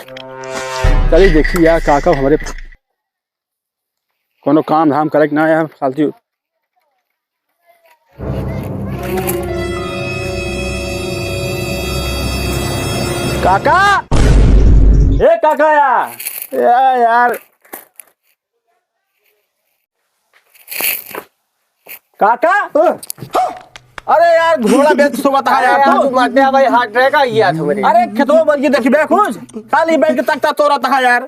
चलिए देखिए यार काका हमारे कोनो काम धाम करे ना यार फालतू। काका ए काका यार काका अरे यार घोड़ा बेच सो बता यार तू मरते भाई हार्ट अटैक आ गया था मेरे। अरे खेतों में देखी बे खुश खाली बैंक तक तोरा था यार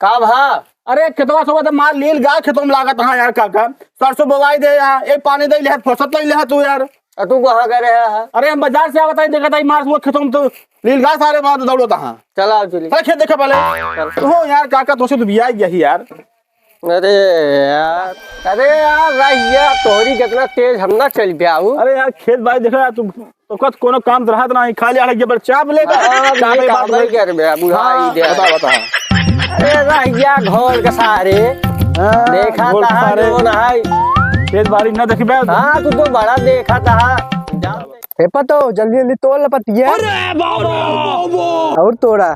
का भा अरे खेतवा सो मार लील गा खेतों में लागत हा यार काका सरसों बोवाई दे यार एक पानी दे ले फसल ले तू यार तू कहाँ गए है? अरे हम बाजार से आवत देखा था मार वो खेतों में तो लील गा सारे बात दौड़ो था चला चलिए खेत देखे पहले हो यार काका तो से तो बिया यही यार। अरे यार रहिया तोहरी कितना तेज हम ना चल पिया हूँ। अरे यार खेत भाई देखा यार तुम तो कत कोनो काम तो रहत नहीं खाली आड़े जबर चाप लेगा बता। अरे रहिया घोर के सारे देखा था खेत बाड़ी न देखबे। हाँ तू तो बड़ा देखा था हे पतो जल्दी जल्दी तोड़ लपटिया और तोड़ा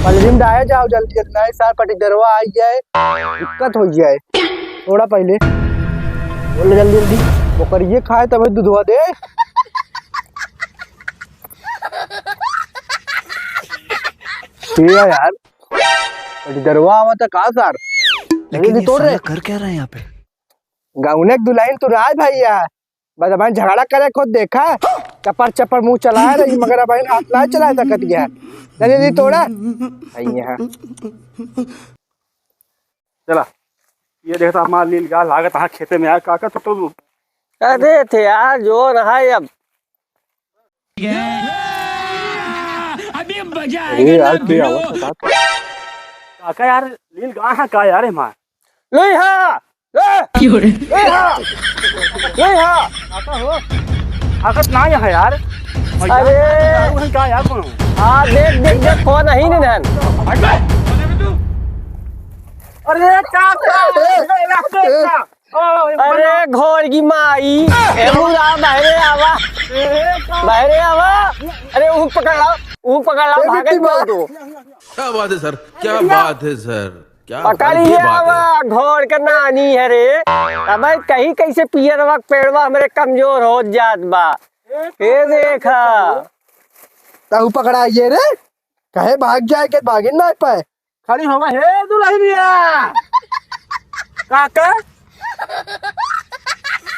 पलरिम डाया जाओ जल्दी जल्दी नहीं सार पटी दरवा आई जाए दिक्कत हो जाए। थोड़ा पहले बोल जल्दी जल्दी वो करिए खाए तब दूधवा दे। यार पटी दरवा आवा था का सार जल्दी तोड़ रहे कर क्या रहे हैं यहाँ पे। गाँव दुलाइन तो रहा भाई यार बस भाई झगड़ा करे खुद देखा चपर चपर मुंह चलाया रही मगर भाई हाथ ना चलाया सकत गया जल्दी तोड़ा यहाँ चला ये देखता मार लील गा लागत हा खेते में यार काका तो अरे थे यार जो रहा अब अभी मजा आएगा ना काका यार लील गा हा का यार मार लोहा काका हो आकत ना है यार। अरे का यार कौन हाँ देख देख देख कौन नहीं नैन। अरे काका अरे घोर की माई बहरे आवा अरे पकड़ ला भागत तो क्या बात है सर, क्या बात है सर, क्या पकड़िए आवा घोर के नानी है रे। अब कहीं कैसे पियर वक्त पेड़वा हमारे कमजोर हो जात बा ये देखा ताऊ पकड़ा ये रे कहे भाग जाए के भागे ना पाए खाली होगा हे दुल्हनिया काका।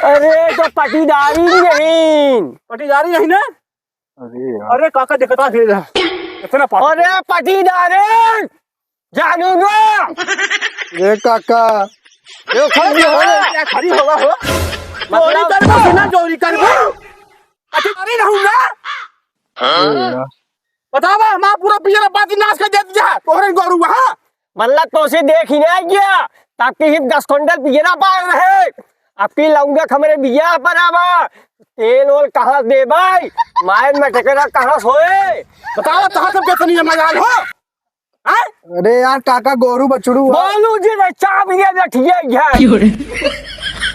अरे तो पटीदारी नहीं ना। अरे काका देखता फिर इतना अरे पटीदारी जानू ना ये काका ये खड़ी होगा हो चोरी कर ना चोरी कर पटीदारी रहूंगा बतावा मां पूरा पिछला बाती नाश कर देती है तोहरे गोरू वहां मतलब तो से देख ही नहीं गया ताकि ही 10 क्विंटल पियरा पाए रहे आपकी लौंगा हमारे बिया पर आवा तेल ओल कहाँ दे भाई मायन में टकरा कहाँ सोए बताओ कहाँ सब कितनी मजाल हो। अरे यार काका गोरू बछड़ू बोलू जी ने चाप ये बैठिए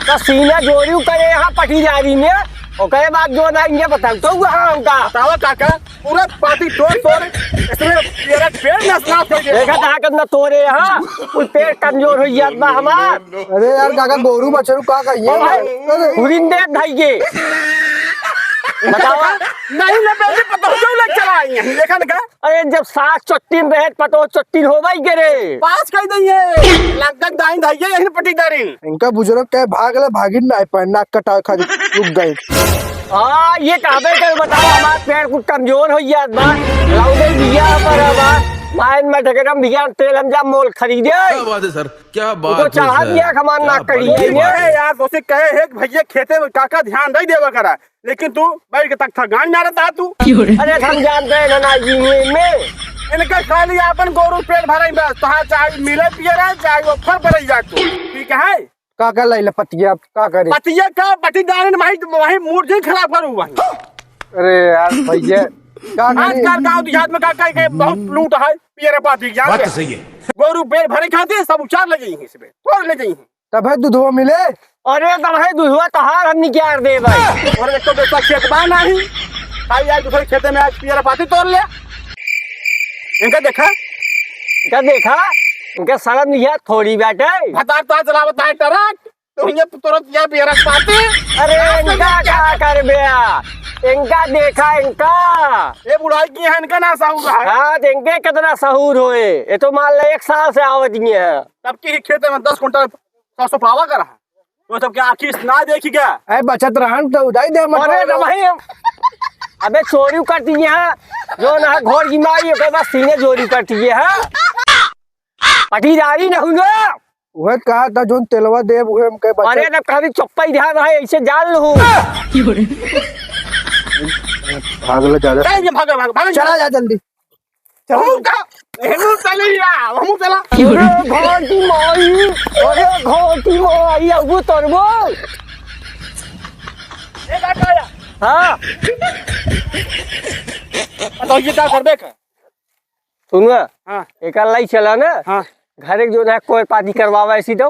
तो सीना जोड़ू करे यहाँ पटीदारी में ओकरे बाद जो ना इन्हें बता तो हमका बताओ काका पूरा पार्टी तोड़ इसमें मेरा पेड़ नसना हो गया देखा ताकत न तोड़े यहाँ कुछ पेड़ कमजोर हो जात बा हमार। अरे यार काका गोरू बछड़ू का कहिए हुरिंदे धाइए बतावा नहीं ले पहले पता क्यों लग चला आई है देखा ना। अरे जब सास चट्टीन रहे पतो चट्टीन हो भाई करे पास कर दइए लगन दाइन धाइए यही पटीदारी इनका बुजुर्ग कहे भागिन ना पाए नाक कटा खा रुक गए। हाँ ये कहां कर बताओ हमारे पेड़ कुछ कमजोर हो जात बा लौंडे बिया पर बा माइन में टकरम बिया तेल हम जा मोल खरीदे। क्या बात है सर, क्या बात तो चाह दिया खमान ना करी है यार दोस्त कहे है भैया खेते में काका ध्यान नहीं देवा करा लेकिन तू बैठ के तक था गान ना रहता तू। अरे हम जानते हैं ना जी में इनका खाली अपन गोरू पेट भराई बस तहां चाहे मिले पिए रहे चाहे वो फर पर जा तू ठीक है काका लैला पतिया का करे पतिया का पटीदारी वही मूड से खराब करू वही। अरे यार भैया आजकल गाँव देहात में काका के बहुत लूट है पिए पाती बात तो सही है। गोरू पेट भरे खाते सब उचार लगे हैं इसमें तोड़ ले गई तब है दूधवा मिले। अरे तब है दूधवा तहार हम निकाल दे भाई और एक तो बेटा खेत बा नहीं खाली आज दूसरे खेते में आज पिए पाती तोड़ ले इनका देखा क्या देखा इनका शर्म नहीं है थोड़ी बेटे। भतार ता चलावत है ट्रक तो ये तुरंत ये भी रख पाते। अरे इनका क्या कर गया इनका देखा इनका। ये बुढ़ाई की है इनका ना साहू है। हाँ तो इनके कितना सहूर होए ये तो मान लो 1 साल से आवत ही है। सबकी ही खेत में 10 कुंटल सरसों पावा कर रहा वो सब क्या आखिर ना देखी क्या। अरे बचत रहन तो उदाई दे मत। अरे तो भाई अबे चोरी करती है जो ना घोड़ की मारी के बाद सीने चोरी करती है पटीदारी न हुआ। वह कहा था जो तेलवा दे वो हमके अरे बचत। तब कभी चप्पा ही ध्यान है ऐसे जान लूं। भागले ज्यादा। ये भाग भाग भाग चला जा जल्दी। हम का हेनु चले या हम चला। अरे घोड़ की मारी अरे घोड़ की मारी अब तरबो। एक आटा या हाँ तो ये क्या करबे का। सुनो हां एक अल्लाह ही चला ना। हां घर एक जो है कोई पार्टी करवावा ऐसी तो।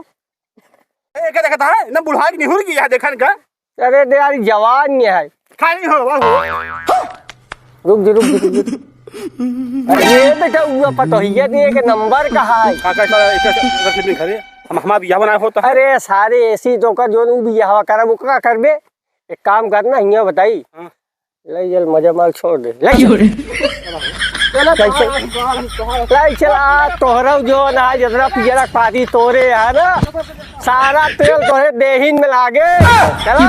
ये क्या देखता है ना बुढ़ाई नहीं हुई है देखन का। अरे दे यार जवान नहीं है। खाली हो वो रुक। अरे ये बेटा हुआ पता ही है कि नंबर कहाँ है। काका रख ले घरे हम बियाह बनाए होता है। अरे सारे ऐसी तो का जो भी यहाँ करा वो क्या करबे एक काम करना यहाँ बताई हाँ। ले चल मजा माल छोड़ दे ले चला तोहरा जो ना जितना पियरा पाती तोरे है ना सारा तेल तोरे देहिन में लागे चला